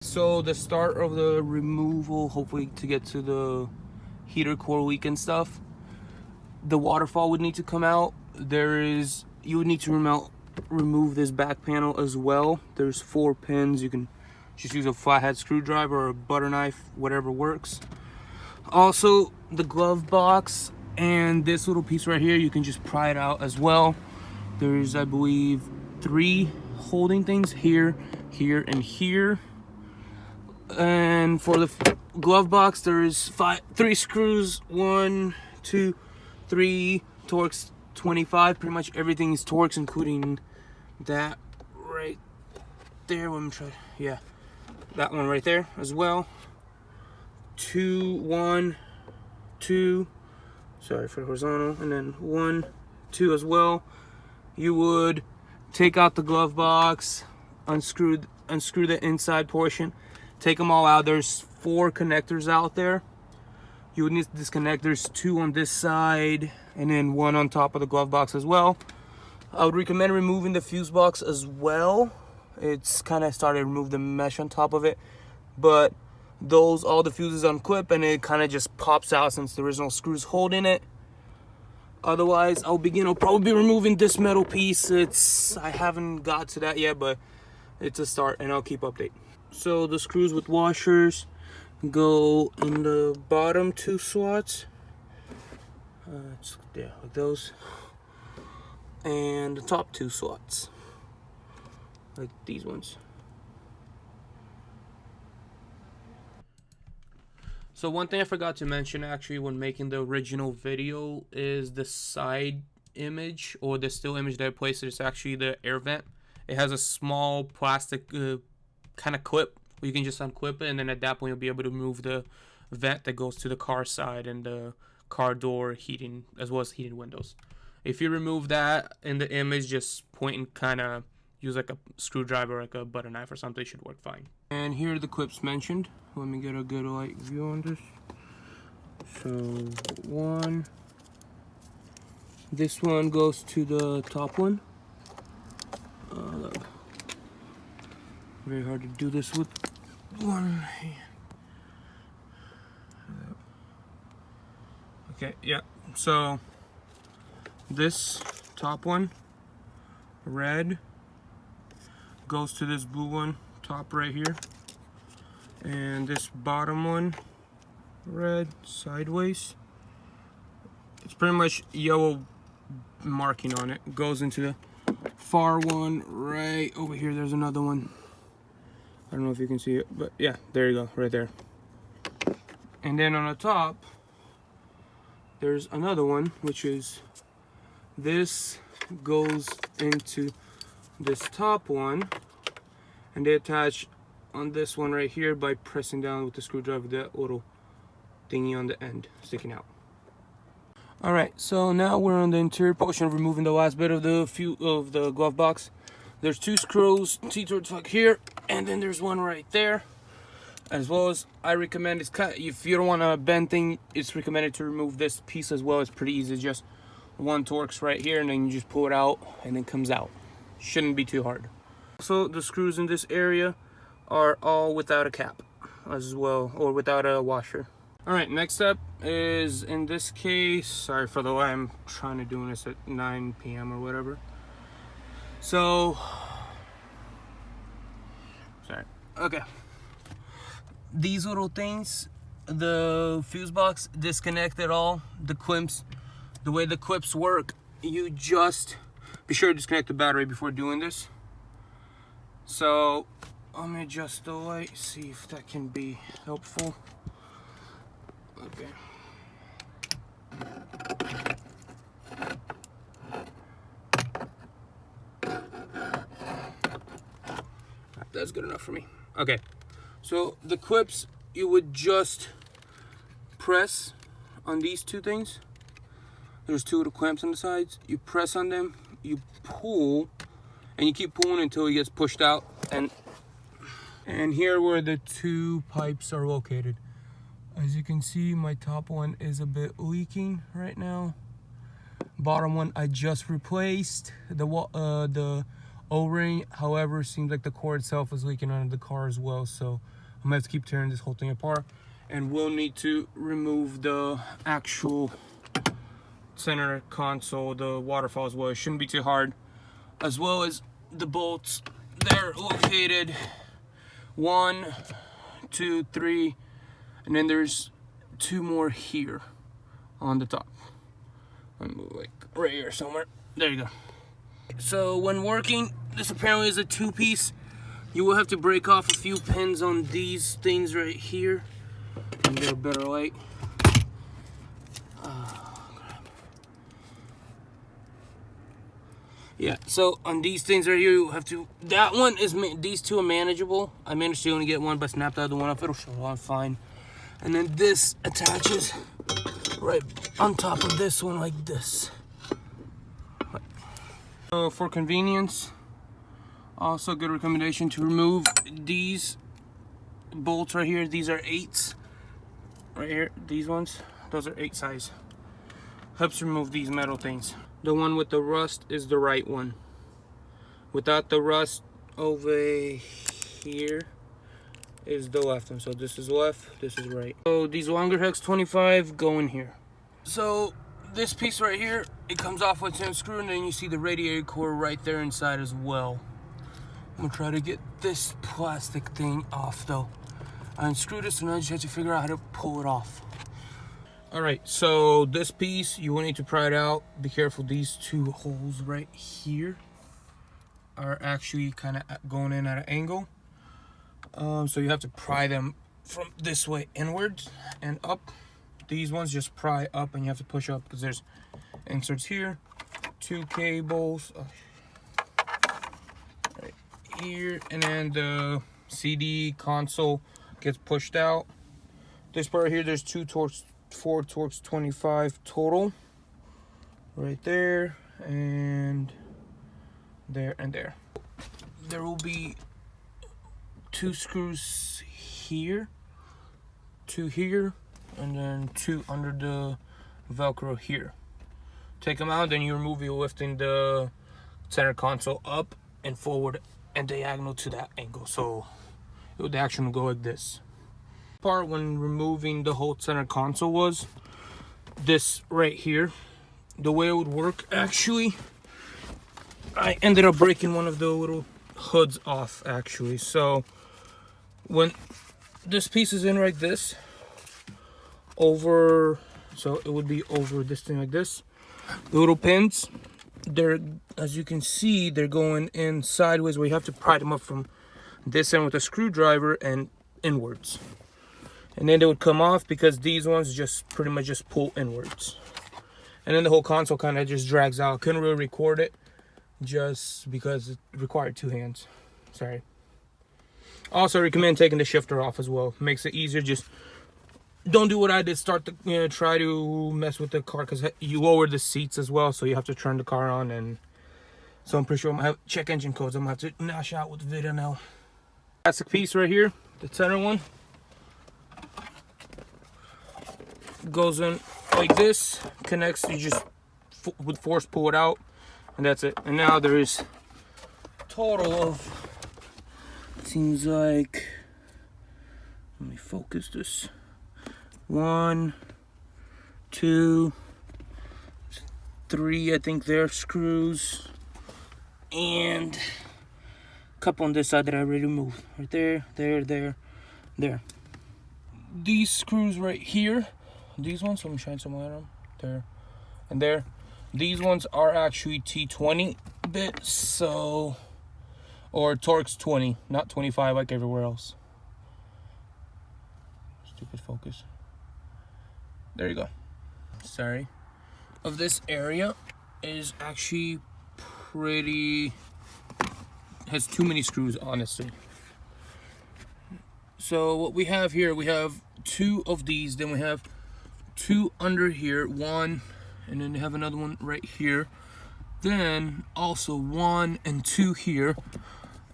So the start of the removal, hopefully to get to the heater core leak and stuff, the waterfall would need to come out. You would need to remove this back panel as well. There's 4 pins. You can just use a flathead screwdriver or a butter knife, whatever works. Also, the glove box and this little piece right here, you can just pry it out as well. There's, I believe, 3 holding things here, here, and here. And for the glove box, there's 3 screws, 1, 2, 3, Torx 25. Pretty much everything is Torx, including that right there. Let me try. Yeah, that one right there as well. 1, 2. Sorry for the horizontal, and then 1, 2 as well. You would take out the glove box, unscrew the inside portion. Take them all out. There's 4 connectors out there. You would need to disconnect. There's 2 on this side and then 1 on top of the glove box as well. I would recommend removing the fuse box as well. It's kind of started to remove the mesh on top of it, but all the fuses unclip and it kind of just pops out since there is no screws holding it. Otherwise, I'll probably be removing this metal piece. I haven't got to that yet, but it's a start and I'll keep update. So the screws with washers go in the bottom 2 slots. Yeah, like those. And the top 2 slots, like these ones. So one thing I forgot to mention actually when making the original video is the side image or the still image that I placed. It's actually the air vent. It has a small plastic kind of clip where you can just unclip it, and then at that point you'll be able to remove the vent that goes to the car side and the car door heating as well as heated windows. If you remove that in the image, just point and kind of use like a screwdriver, like a butter knife or something, should work fine. And here are the clips mentioned. Let me get a good light view on this. So 1, this one goes to the top one. Look. Very hard to do this with one hand. Okay, yeah. So this top one, red, goes to this blue one, top right here. And this bottom one, red, sideways. It's pretty much yellow marking on it. Goes into the far one right over here. There's another one. I don't know if you can see it, but yeah, there you go, right there. And then on the top, there's another one, which is this goes into this top one, and they attach on this one right here by pressing down with the screwdriver, that little thingy on the end sticking out. All right, so now we're on the interior portion of removing the last bit of the glove box. There's 2 screws, T-Torx hook here, and then there's one right there. As well as I recommend if you don't want to bend thing, it's recommended to remove this piece as well. It's pretty easy, just 1 Torx right here, and then you just pull it out and it comes out. Shouldn't be too hard. So the screws in this area are all without a cap as well, or without a washer. All right, next up is, in this case, sorry for the way I'm trying to do this at 9 p.m. or whatever. So, sorry. Okay. These little things, the fuse box, disconnect it all. The clips, the way the clips work, you just be sure to disconnect the battery before doing this. So, let me adjust the light, see if that can be helpful. Okay. That's good enough for me. Okay, so the clips, you would just press on these 2 things. There's 2 little clamps on the sides. You press on them, you pull, and you keep pulling until it gets pushed out. And here where the 2 pipes are located. As you can see, my top one is a bit leaking right now. Bottom one I just replaced. The O-ring. However, it seems like the core itself is leaking out of the car as well, so I'm gonna have to keep tearing this whole thing apart, and we'll need to remove the actual center console, the waterfall as well. It shouldn't be too hard, as well as the bolts. They're located 1, 2, 3, and then there's 2 more here on the top. Let me move like right here somewhere. There you go. So when working, this apparently is a 2-piece. You will have to break off a few pins on these things right here and get a better light. Yeah, so on these things right here, you have to, that one is, these 2 are manageable. I managed to only get one, but snap the other one off, it'll show on fine. And then this attaches right on top of this one like this. So for convenience, also good recommendation to remove these bolts right here. These are 8s right here. These ones, those are 8 size. Helps remove these metal things. The one with the rust is the right one. Without the rust over here is the left one. So this is left, this is right. So these longer hex 25 go in here. So this piece right here, it comes off with 10 screw, and then you see the radiator core right there inside as well. I'm gonna try to get this plastic thing off though. I unscrewed this and I just have to figure out how to pull it off. Alright, so this piece, you will need to pry it out. Be careful, these 2 holes right here are actually kind of going in at an angle. So you have to pry them from this way inwards and up. These ones just pry up and you have to push up because there's inserts here, 2 cables right here, and then the CD console gets pushed out. This part here, there's 4 Torx 25 total right there, and there and there. There will be 2 screws here, 2 here, and then 2 under the Velcro here. Take them out, then you remove it, lifting the center console up and forward and diagonal to that angle, so the action will go like this. Part when removing the whole center console was this right here. The way it would work, actually, I ended up breaking one of the little hoods off actually. So when this piece is in like this, over, so it would be over this thing like this. The little pins, they're, as you can see, they're going in sideways, where you have to pry them up from this end with a screwdriver and inwards. And then they would come off because these ones just pretty much just pull inwards. And then the whole console kind of just drags out. Couldn't really record it just because it required 2 hands. Sorry. Also recommend taking the shifter off as well. Makes it easier. Just don't do what I did. Start the, try to mess with the car because you lower the seats as well. So you have to turn the car on, and so I'm pretty sure I'm gonna have check engine codes. I'm gonna have to nash out with the video now. Plastic piece right here, the center one, goes in like this, connects. You just with force pull it out, and that's it. And now there is total of, seems like, let me focus this, 1, 2, 3, I think there screws, and a couple on this side that I already removed. Right there, there. These screws right here, these ones, let me shine some light on them, there and there. These ones are actually T20 bits, so, or Torx 20, not 25 like everywhere else. Stupid focus. There you go. Sorry. Of this area is actually pretty, has too many screws, honestly. So what we have here, we have 2 of these, then we have 2 under here, 1, and then they have another one right here, then also 1 and 2 here.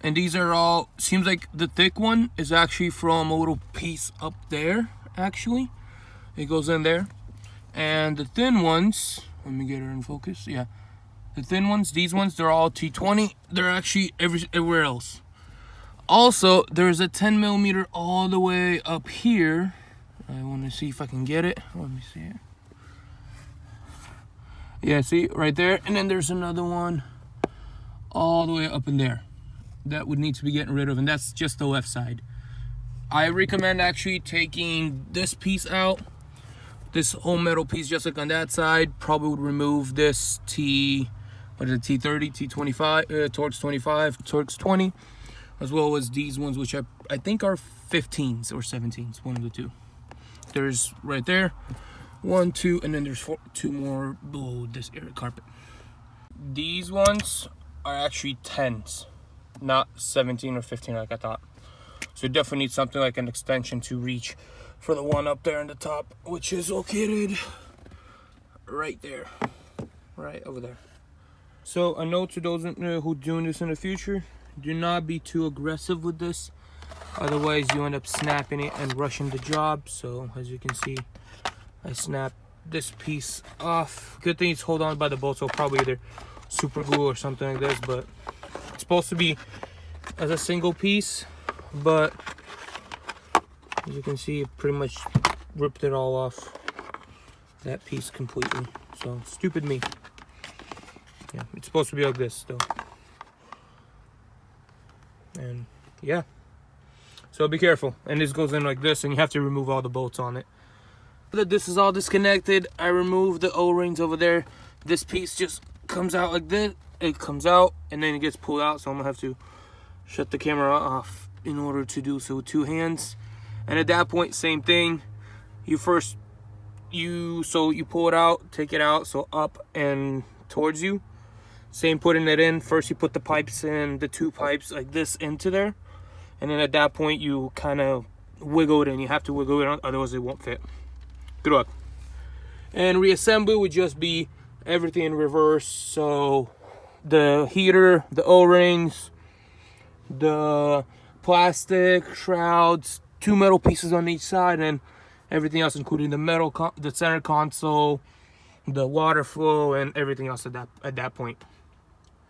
And these are all, seems like the thick one is actually from a little piece up there, actually. It goes in there. And the thin ones, let me get her in focus, yeah. The thin ones, these ones, they're all T20. They're actually everywhere else. Also, there's a 10 millimeter all the way up here. I want to see if I can get it. Let me see it. Yeah, see right there. And then there's another one all the way up in there that would need to be getting rid of, and that's just the left side. I recommend actually taking this piece out, this whole metal piece, just like on that side. Probably would remove this T30, T25, Torx 25, Torx 20, as well as these ones, which I think are 15s or 17s, one of the two. There's right there, 1, 2, and then there's 2 more below this area carpet. These ones are actually 10s, not 17 or 15 like I thought. So you definitely need something like an extension to reach for the one up there in the top, which is located right there, right over there. So a note to those who doing this in the future: do not be too aggressive with this, otherwise you end up snapping it and rushing the job. So as you can see, I snapped this piece off. Good thing it's hold on by the bolt, so probably either super glue or something like this, but it's supposed to be as a single piece, but as you can see, it pretty much ripped it all off, that piece completely. So stupid me. Yeah, it's supposed to be like this though. And yeah, so be careful. And this goes in like this, and you have to remove all the bolts on it. That this is all disconnected, I removed the O-rings over there. This piece just comes out like this. It comes out and then it gets pulled out, so I'm gonna have to shut the camera off in order to do so with 2 hands. And at that point, same thing. You pull it out, take it out, so up and towards you. Same putting it in. First you put the pipes in, the 2 pipes like this into there, and then at that point you kind of wiggle it, and you have to wiggle it, otherwise it won't fit. Good luck. And reassembly would just be everything in reverse. So the heater, the O-rings, the plastic shrouds, 2 metal pieces on each side, and everything else, including the metal, the center console, the water flow, and everything else at that point.